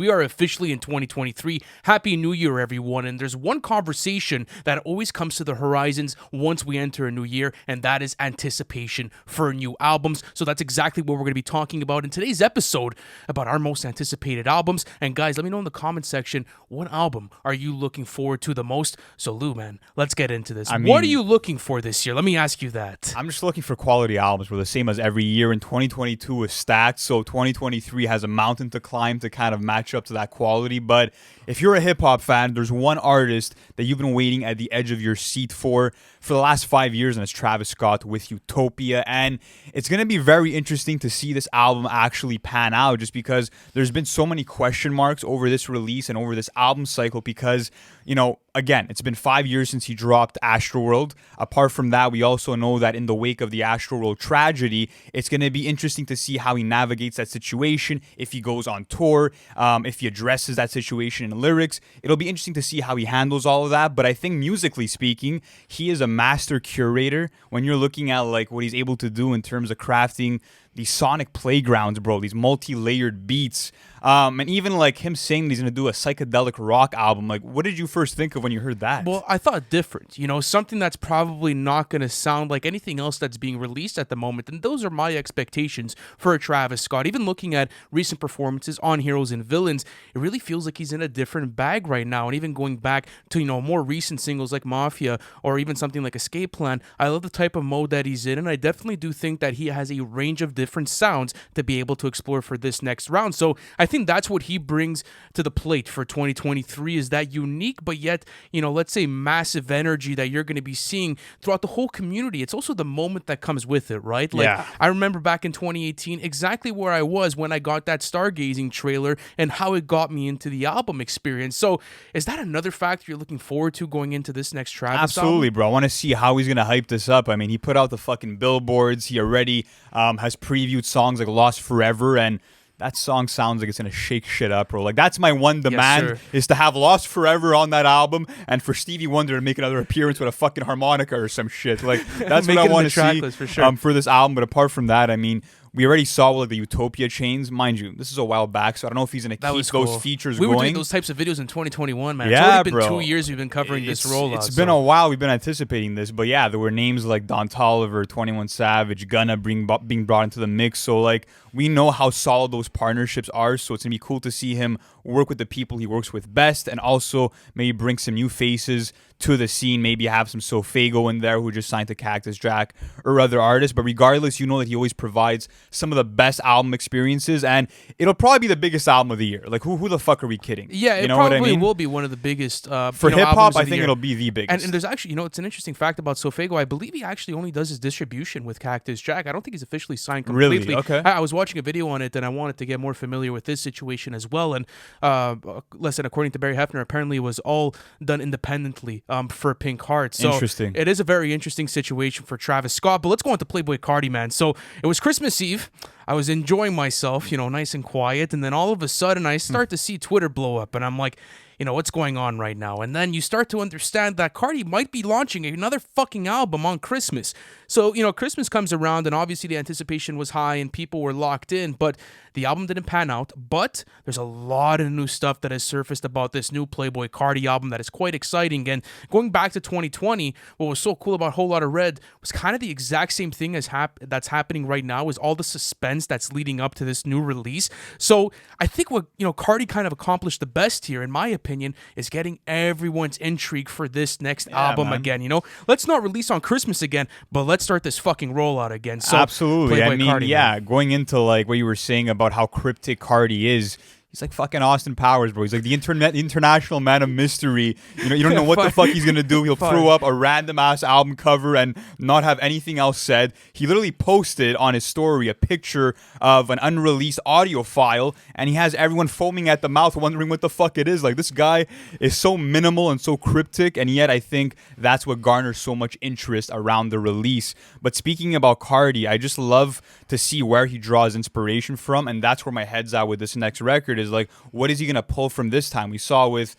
We are officially in 2023. Happy New Year, everyone. And there's one conversation that always comes to the horizons once we enter a new year, and that is anticipation for new albums. So that's exactly what we're going to be talking about in today's episode, about our most anticipated albums. And guys, let me know in the comment section, what album are you looking forward to the most? So Lou, man, let's get into this. What are you looking for this year? Let me ask you that. I'm just looking for quality albums. We're the same as every year, and 2022 was stacked, so 2023 has a mountain to climb to kind of match up to that quality. But if you're a hip-hop fan, there's one artist that you've been waiting at the edge of your seat for the last 5 years, and it's Travis Scott with Utopia. And it's going to be very interesting to see this album actually pan out, just because there's been so many question marks over this release and over this album cycle because, you know, again, it's been 5 years since he dropped Astroworld. Apart from that, we also know that in the wake of the Astroworld tragedy, it's going to be interesting to see how he navigates that situation, if he goes on tour, if he addresses that situation in lyrics. It'll be interesting to see how he handles all of that. But I think musically speaking, he is a master curator when you're looking at like what he's able to do in terms of crafting these sonic playgrounds, bro, these multi-layered beats, and even like him saying that he's gonna do a psychedelic rock album. Like, what did you first think of when you heard that? Well, I thought different, you know, something that's probably not gonna sound like anything else that's being released at the moment, and those are my expectations for a Travis Scott. Even looking at recent performances on Heroes and Villains, it really feels like he's in a different bag right now. And even going back to, you know, more recent singles like Mafia or even something like Escape Plan, I love the type of mode that he's in, and I definitely do think that he has a range of different sounds to be able to explore for this next round. So I think that's what he brings to the plate for 2023, is that unique but yet, you know, let's say massive energy that you're going to be seeing throughout the whole community. It's also the moment that comes with it, right? Like, yeah. I remember back in 2018 exactly where I was when I got that Stargazing trailer and how it got me into the album experience. So is that another factor you're looking forward to going into this next Travis Absolutely, album? bro. I want to see how he's going to hype this up. I mean, he put out the fucking billboards. He already has previewed songs like Lost Forever, and that song sounds like it's going to shake shit up, bro. Like, that's my one demand, is to have Lost Forever on that album and for Stevie Wonder to make another appearance with a fucking harmonica or some shit. Like, that's what I want to see for, sure. For this album. But apart from that, I mean, we already saw like the Utopia chains. Mind you, this is a while back, so I don't know if he's going to keep those features going. We were doing those types of videos in 2021, man. Yeah, it's already been bro. 2 years we've been covering this rollout. It's been a while. We've been anticipating this. But yeah, there were names like Don Toliver, 21 Savage, Gunna being brought into the mix. So like, we know how solid those partnerships are. So it's going to be cool to see him work with the people he works with best, and also maybe bring some new faces to the scene. Maybe have some Sofago in there who just signed to Cactus Jack or other artists. But regardless, you know that he always provides some of the best album experiences, and it'll probably be the biggest album of the year. Like, who the fuck are we kidding? Yeah, it probably will be one of the biggest. For hip-hop, I think it'll be the biggest. And there's actually, you know, it's an interesting fact about Sofago. I believe he actually only does his distribution with Cactus Jack. I don't think he's officially signed completely. Really? Okay. I was watching a video on it, and I wanted to get more familiar with this situation as well. And listen, according to Barry Hefner, apparently it was all done independently for Pink Heart. So interesting. It is a very interesting situation for Travis Scott. But let's go on to Playboi Carti, man. So it was Christmas Eve. I was enjoying myself, you know, nice and quiet. And then all of a sudden I start to see Twitter blow up, and I'm like, you know, what's going on right now? And then you start to understand that Carti might be launching another fucking album on Christmas. So, you know, Christmas comes around, and obviously the anticipation was high and people were locked in, but the album didn't pan out. But there's a lot of new stuff that has surfaced about this new Playboi Carti album that is quite exciting. And going back to 2020, what was so cool about Whole Lotta Red was kind of the exact same thing as that's happening right now, is all the suspense that's leading up to this new release. So I think what, you know, Carti kind of accomplished the best here, in my opinion, is getting everyone's intrigue for this next album again. You know, let's not release on Christmas again, but let's start this fucking rollout again. So absolutely. Playboi I mean, Carti, yeah, man. Going into like what you were saying about how cryptic Carti is. He's like fucking Austin Powers, bro. He's like the international man of mystery. You know, you don't know what the fuck he's gonna do. He'll throw up a random ass album cover and not have anything else said. He literally posted on his story a picture of an unreleased audio file, and he has everyone foaming at the mouth, wondering what the fuck it is. Like, this guy is so minimal and so cryptic, and yet I think that's what garners so much interest around the release. But speaking about Carti, I just love to see where he draws inspiration from, and that's where my head's at with this next record. Is like, what is he gonna pull from this time? We saw with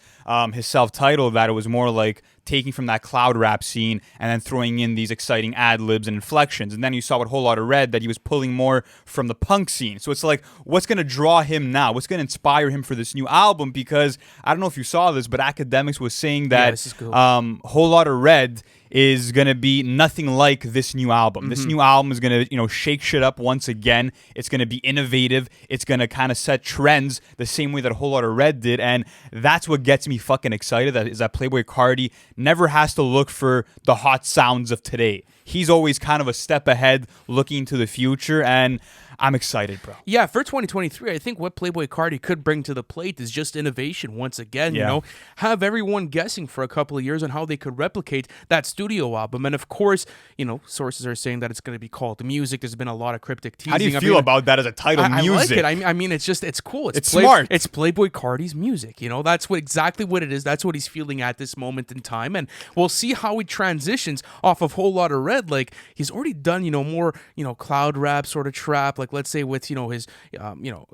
his self-titled that it was more like taking from that cloud rap scene and then throwing in these exciting ad-libs and inflections. And then you saw with Whole Lotta Red that he was pulling more from the punk scene. So it's like, what's going to draw him now? What's going to inspire him for this new album? Because I don't know if you saw this, but Academics was saying that this is cool. Whole Lotta Red is going to be nothing like this new album. This new album is going to, shake shit up once again. It's going to be innovative. It's going to kind of set trends the same way that Whole Lotta Red did. And that's what gets me fucking excited, is that Playboi Carti never has to look for the hot sounds of today. He's always kind of a step ahead, looking into the future, and I'm excited, bro. Yeah, for 2023, I think what Playboi Carti could bring to the plate is just innovation once again, have everyone guessing for a couple of years on how they could replicate that studio album. And of course, sources are saying that it's going to be called Music. There's been a lot of cryptic teasing. How do you feel about that as a title, Music? I like it. I mean, it's cool. It's smart. It's Playboi Carti's music. That's exactly what it is. That's what he's feeling at this moment in time. And we'll see how he transitions off of Whole Lotta Red. Like, he's already done, more, cloud rap sort of trap, like let's say with, his,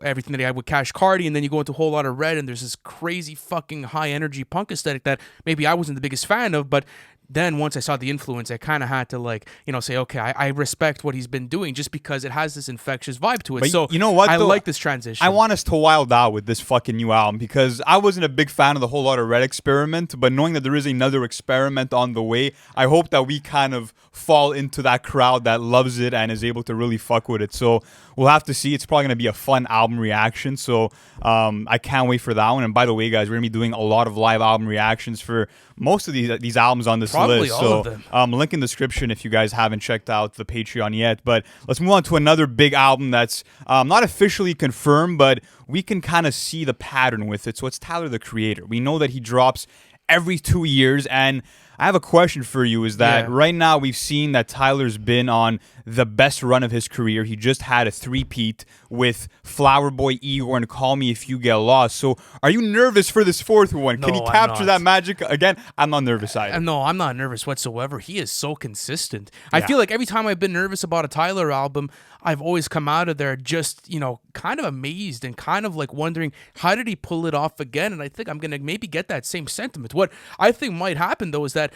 everything that he had with Cash Carti, and then you go into Whole Lotta Red and there's this crazy fucking high energy punk aesthetic that maybe I wasn't the biggest fan of, but then once I saw the influence, I kind of had to say, okay, I respect what he's been doing just because it has this infectious vibe to it. But so you know what? I like this transition. I want us to wild out with this fucking new album because I wasn't a big fan of the Whole Lotta Red experiment, but knowing that there is another experiment on the way, I hope that we kind of fall into that crowd that loves it and is able to really fuck with it. So we'll have to see. It's probably going to be a fun album reaction. So I can't wait for that one. And by the way, guys, we're going to be doing a lot of live album reactions for most of these albums on this Probably list. all So of them. link in the description if you guys haven't checked out the Patreon yet. But let's move on to another big album that's not officially confirmed, but we can kind of see the pattern with it. So it's Tyler, the Creator. We know that he drops every 2 years, and I have a question for you, is that right now we've seen that Tyler's been on the best run of his career. He just had a three-peat with Flower Boy, Igor, and Call Me If You Get Lost. So are you nervous for this fourth one? Can he capture that magic again? I'm not nervous either. No, I'm not nervous whatsoever. He is so consistent. I feel like every time I've been nervous about a Tyler album, I've always come out of there just, kind of amazed and kind of like wondering, how did he pull it off again? And I think I'm going to maybe get that same sentiment. What I think might happen, though, is that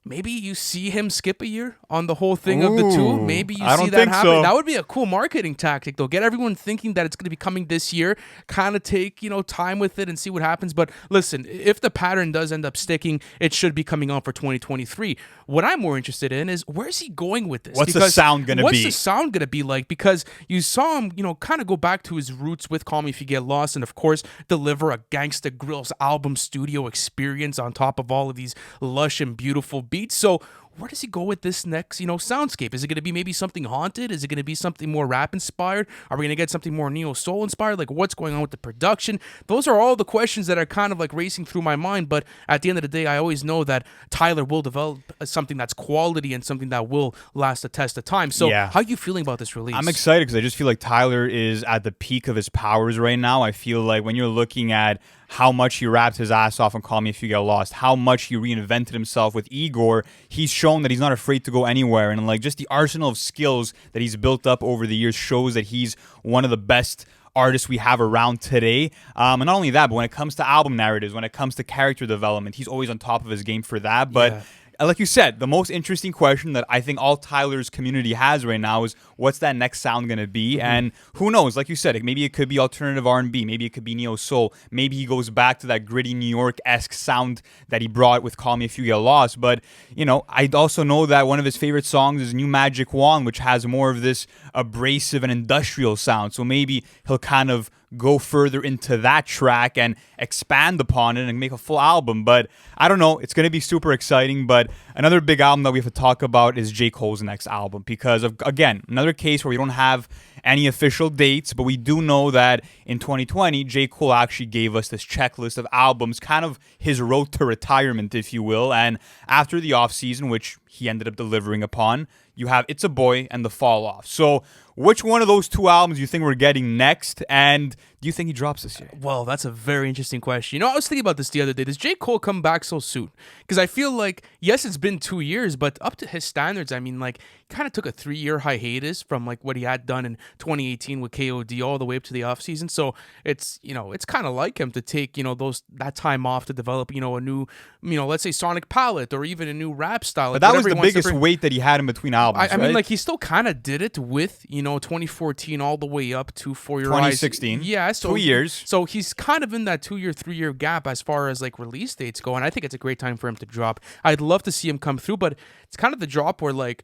maybe you see him skip a year on the whole thing of the two. Maybe you see that happen. So. That would be a cool marketing tactic, though. Get everyone thinking that it's going to be coming this year. Kind of take, time with it and see what happens. But listen, if the pattern does end up sticking, it should be coming out for 2023. What I'm more interested in is, where's he going with this? What's the sound going to be? What's the sound going to be like? Because you saw him, kind of go back to his roots with Call Me If You Get Lost and, of course, deliver a Gangsta Grillz album studio experience on top of all of these lush and beautiful beats. So where does he go with this next, soundscape? Is it going to be maybe something haunted? Is it going to be something more rap inspired? Are we going to get something more neo soul inspired? Like, what's going on with the production? Those are all the questions that are kind of like racing through my mind. But at the end of the day, I always know that Tyler will develop something that's quality and something that will last the test of time. So how are you feeling about this release? I'm excited because I just feel like Tyler is at the peak of his powers right now. I feel like when you're looking at how much he rapped his ass off on Call Me If You Get Lost, how much he reinvented himself with Igor, he's shown that he's not afraid to go anywhere. And like just the arsenal of skills that he's built up over the years shows that he's one of the best artists we have around today. And not only that, but when it comes to album narratives, when it comes to character development, he's always on top of his game for that. But like you said, the most interesting question that I think all Tyler's community has right now is, what's that next sound going to be? And who knows? Like you said, maybe it could be alternative R&B. Maybe it could be neo soul. Maybe he goes back to that gritty New York-esque sound that he brought with Call Me If You Get Lost. But, I also know that one of his favorite songs is New Magic Wand, which has more of this abrasive and industrial sound. So maybe he'll kind of go further into that track and expand upon it and make a full album. But I don't know. It's going to be super exciting. But another big album that we have to talk about is J. Cole's next album because of, again, another case where we don't have any official dates, but we do know that in 2020, J. Cole actually gave us this checklist of albums, kind of his road to retirement, if you will. And after the offseason, which he ended up delivering upon, you have It's a Boy and The Fall Off. So which one of those two albums do you think we're getting next? And do you think he drops this year? Well, that's a very interesting question. I was thinking about this the other day. Does J.Cole come back so soon? Because I feel like, yes, it's been 2 years, but up to his standards, I mean, like, he kind of took a 3-year hiatus from, like, what he had done in 2018 with KOD all the way up to the offseason. So it's, it's kind of like him to take, that time off to develop, a new, let's say sonic palette or even a new rap style. But that was the biggest weight that he had in between albums, I mean, like, he still kind of did it with, 2014 all the way up to For Your Eyes. 2016. Yeah, so 2 years. So he's kind of in that 2-year, 3-year gap as far as like release dates go, and I think it's a great time for him to drop. I'd love to see him come through, but it's kind of the drop where like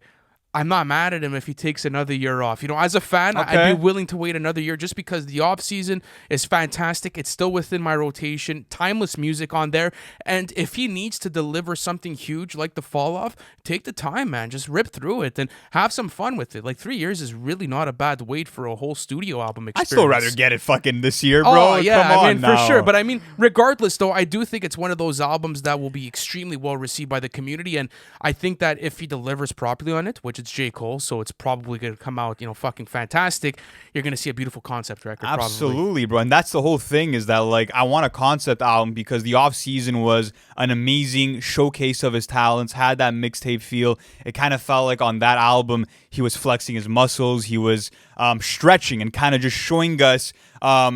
I'm not mad at him if he takes another year off. As a fan, Okay. I'd be willing to wait another year just because the off season is fantastic. It's still within my rotation. Timeless music on there. And if he needs to deliver something huge like the fall off, take the time, man. Just rip through it and have some fun with it. Like 3 years is really not a bad wait for a whole studio album experience. I'd still rather get it fucking this year, bro. Oh, yeah, Come on I mean, now. for sure. But I mean, regardless, though, I do think it's one of those albums that will be extremely well received by the community. And I think that if he delivers properly on it, which it's J. Cole, so it's probably going to come out, fucking fantastic, you're going to see a beautiful concept record. Absolutely, bro. And that's the whole thing is that, like, I want a concept album because the off season was an amazing showcase of his talents, had that mixtape feel. It kind of felt like on that album, he was flexing his muscles. He was stretching and kind of just showing us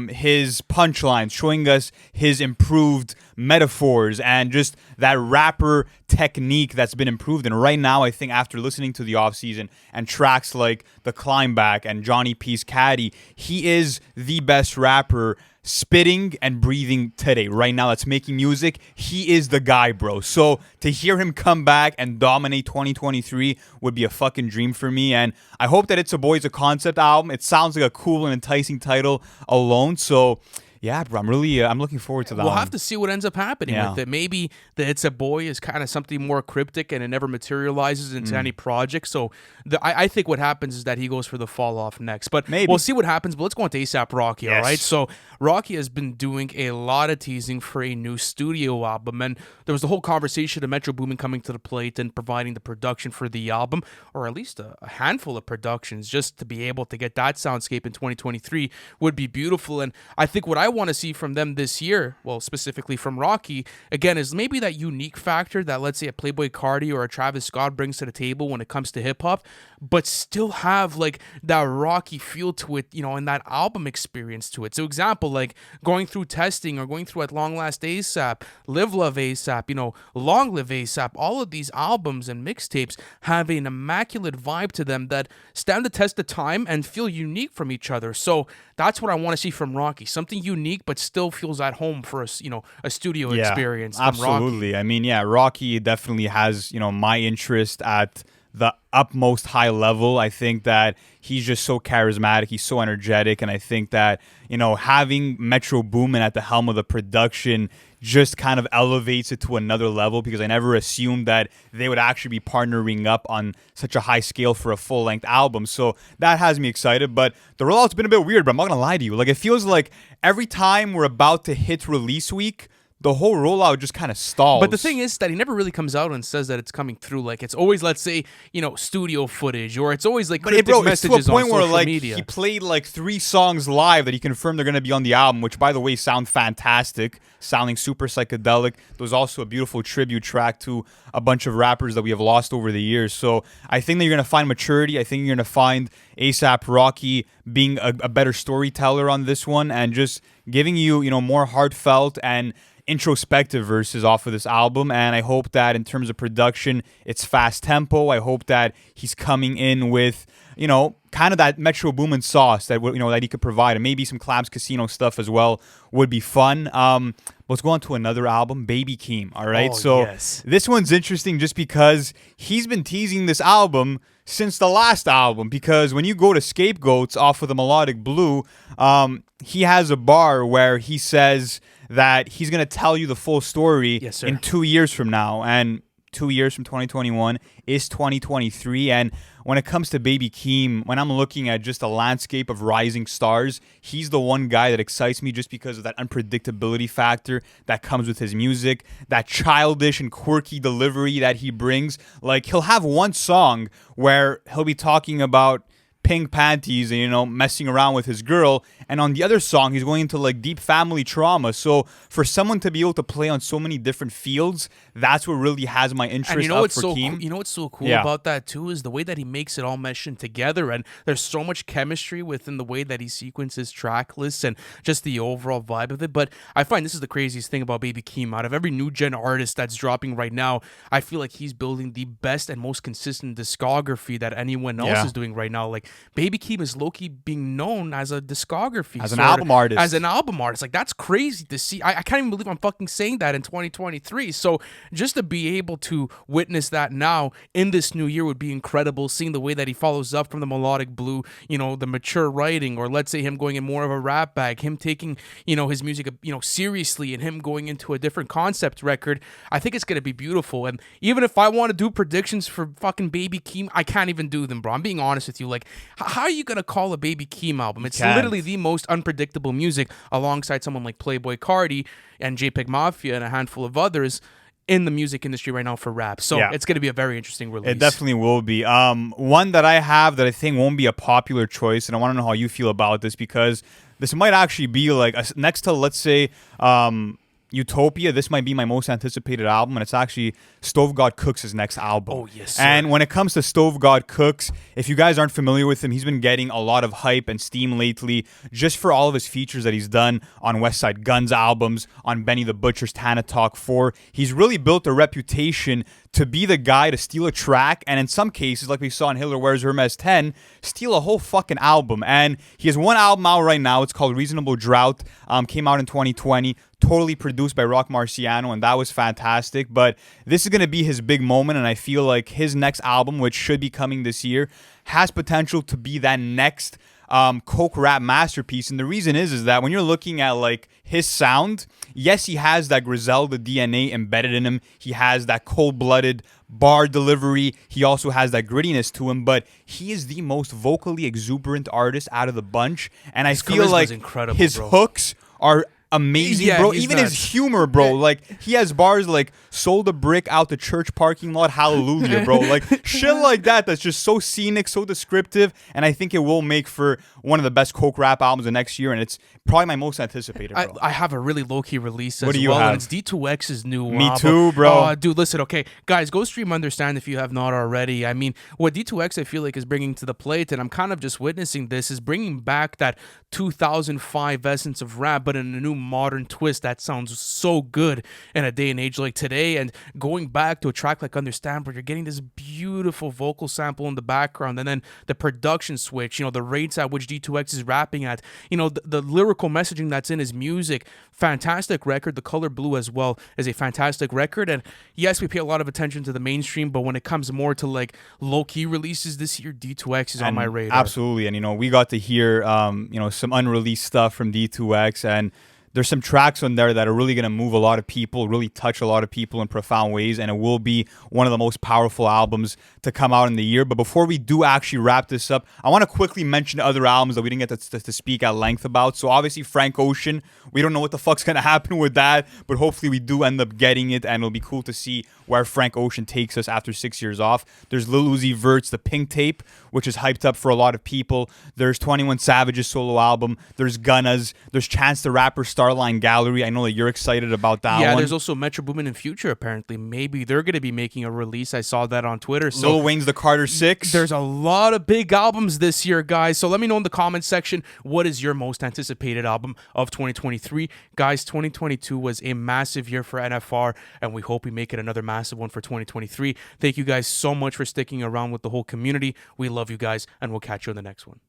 his punchlines, showing us his improved metaphors and just that rapper technique that's been improved. And right now, I think after listening to the offseason and tracks like The Climb Back and Johnny P's Caddy, he is the best rapper spitting and breathing today. Right now, that's making music. He is the guy, bro. So to hear him come back and dominate 2023 would be a fucking dream for me. And I hope that It's a Boy is a concept album. It sounds like a cool and enticing title alone. So yeah, bro, I'm looking forward to that. We'll have to see what ends up happening with it. Maybe the It's a Boy is kind of something more cryptic and it never materializes into any project. So I think what happens is that he goes for the fall off next. But maybe we'll see what happens. But let's go on to ASAP Rocky, yes. all right? So Rocky has been doing a lot of teasing for a new studio album. And there was the whole conversation of Metro Boomin coming to the plate and providing the production for the album, or at least a handful of productions, just to be able to get that soundscape in 2023 would be beautiful. And I think what I want to see from them this year, well, specifically from Rocky, again, is maybe that unique factor that, let's say, a Playboi Carti or a Travis Scott brings to the table when it comes to hip-hop, but still have, like, that Rocky feel to it, and that album experience to it. So, example, like, going through Testing or going through At Long Last ASAP, Live Love ASAP, Long Live ASAP, all of these albums and mixtapes have an immaculate vibe to them that stand the test of time and feel unique from each other. So, that's what I want to see from Rocky. Something unique, but still feels at home for us, a studio experience. From absolutely. Rocky. I mean, Rocky definitely has, my interest at the utmost high level. I think that he's just so charismatic. He's so energetic. And I think that, having Metro Boomin at the helm of the production just kind of elevates it to another level because I never assumed that they would actually be partnering up on such a high scale for a full-length album. So that has me excited. But the rollout's been a bit weird, but I'm not going to lie to you. Like, it feels like every time we're about to hit release week, the whole rollout just kind of stalls. But the thing is that he never really comes out and says that it's coming through. Like, it's always, let's say, studio footage, or it's always like cryptic messages it's to a point on where social like media. He played like 3 songs live that he confirmed they're going to be on the album, which by the way sound fantastic, sounding super psychedelic. There was also a beautiful tribute track to a bunch of rappers that we have lost over the years. So I think that you're going to find maturity. I think you're going to find ASAP Rocky being a better storyteller on this one and just giving you, more heartfelt and introspective verses off of this album. And I hope that in terms of production, it's fast tempo. I hope that he's coming in with, kind of that Metro Boomin sauce that that he could provide, and maybe some Clams Casino stuff as well would be fun. Let's go on to another album, Baby Keem. All right, This one's interesting just because he's been teasing this album since the last album. Because when you go to Scapegoats off of the Melodic Blue, he has a bar where he says that he's going to tell you the full story in 2 years from now. And 2 years from 2021 is 2023. And when it comes to Baby Keem, when I'm looking at just a landscape of rising stars, he's the one guy that excites me just because of that unpredictability factor that comes with his music, that childish and quirky delivery that he brings. Like, he'll have one song where he'll be talking about pink panties and, you know, messing around with his girl. And on the other song, he's going into like deep family trauma. So for someone to be able to play on so many different fields, that's what really has my interest. And you know up what's for so Keem. cool, you know what's so cool Yeah. about that too is the way that he makes it all mesh in together, and there's so much chemistry within the way that he sequences track lists and just the overall vibe of it. But I find this is the craziest thing about Baby Keem. Out of every new gen artist that's dropping right now, I feel like he's building the best and most consistent discography that anyone else Yeah. is doing right now. Like Baby Keem is low-key being known as a discography, As an sorta, album artist. as an album artist. Like that's crazy to see. I can't even believe I'm fucking saying that in 2023. So just to be able to witness that now in this new year would be incredible. Seeing the way that he follows up from the melodic blue, you know, the mature writing, or let's say him going in more of a rap bag, him taking, you know, his music, you know, seriously, and him going into a different concept record. I think it's gonna be beautiful. And even if I want to do predictions for fucking Baby Keem, I can't even do them, bro. I'm being honest with you. Like, how are you gonna call a Baby Keem album? It's can't. literally the most unpredictable music, alongside someone like Playboi Carti and JPEG Mafia and a handful of others in the music industry right now for rap. So Yeah. it's going to be a very interesting release. It definitely will be. One that I have that I think won't be a popular choice, and I want to know how you feel about this, because this might actually be like next to, let's say, Utopia. This might be my most anticipated album, and it's actually Stove God Cooks' next album. Oh, yes, sir. And when it comes to Stove God Cooks, if you guys aren't familiar with him, he's been getting a lot of hype and steam lately just for all of his features that he's done on West Side Guns albums, on Benny the Butcher's Tana Talk 4. He's really built a reputation to be the guy to steal a track, and in some cases, like we saw in Hitler Wears Hermes 10, steal a whole fucking album. And he has one album out right now. It's called Reasonable Drought. Came out in 2020. Totally produced by Rock Marciano, and that was fantastic. But this is going to be his big moment, and I feel like his next album, which should be coming this year, has potential to be that next coke rap masterpiece. And the reason is that when you're looking at like his sound, yes, he has that Griselda DNA embedded in him. He has that cold-blooded bar delivery. He also has that grittiness to him, but he is the most vocally exuberant artist out of the bunch. And I feel charisma's like incredible, his bro. hooks are amazing, Yeah, bro. he's Even nuts. his humor, bro. Like, he has bars like "sold a brick out the church parking lot, hallelujah," bro. Like shit like that. That's just so scenic, so descriptive, and I think it will make for one of the best coke rap albums of next year. And it's probably my most anticipated, bro. I have a really low-key release What as do you well, have? and it's D2X's new Me album. too, bro. Dude, listen, okay. Guys, go stream Understand if you have not already. I mean, what D2X I feel like is bringing to the plate, and I'm kind of just witnessing this, is bringing back that 2005 essence of rap, but in a new modern twist that sounds so good in a day and age like today. And going back to a track like Understand, where you're getting this beautiful vocal sample in the background, and then the production switch, you know, the rates at which D2X is rapping at, you know, the lyrical messaging that's in his music. Fantastic record. The Color Blue as well is a fantastic record. And yes, we pay a lot of attention to the mainstream, but when it comes more to like low-key releases this year, D2X is on my radar. Absolutely. And, you know, we got to hear, you know, some unreleased stuff from D2X, and there's some tracks on there that are really going to move a lot of people, really touch a lot of people in profound ways, and it will be one of the most powerful albums to come out in the year. But before we do actually wrap this up, I want to quickly mention other albums that we didn't get to speak at length about. So obviously Frank Ocean, we don't know what the fuck's going to happen with that, but hopefully we do end up getting it, and it'll be cool to see where Frank Ocean takes us after 6 years off. There's Lil Uzi Vert's The Pink Tape, which is hyped up for a lot of people. There's 21 Savage's solo album. There's Gunna's. There's Chance the Rapper Starline Gallery. I know that you're excited about that Yeah, one. there's also Metro Boomin and Future, apparently. Maybe they're going to be making a release. I saw that on Twitter. So Lil Wayne's The Carter 6. there's a lot of big albums this year, guys. So let me know in the comments section, what is your most anticipated album of 2023? Guys, 2022 was a massive year for NFR, and we hope we make it another massive one for 2023. Thank you guys so much for sticking around with the whole community. We love you guys, and we'll catch you in the next one.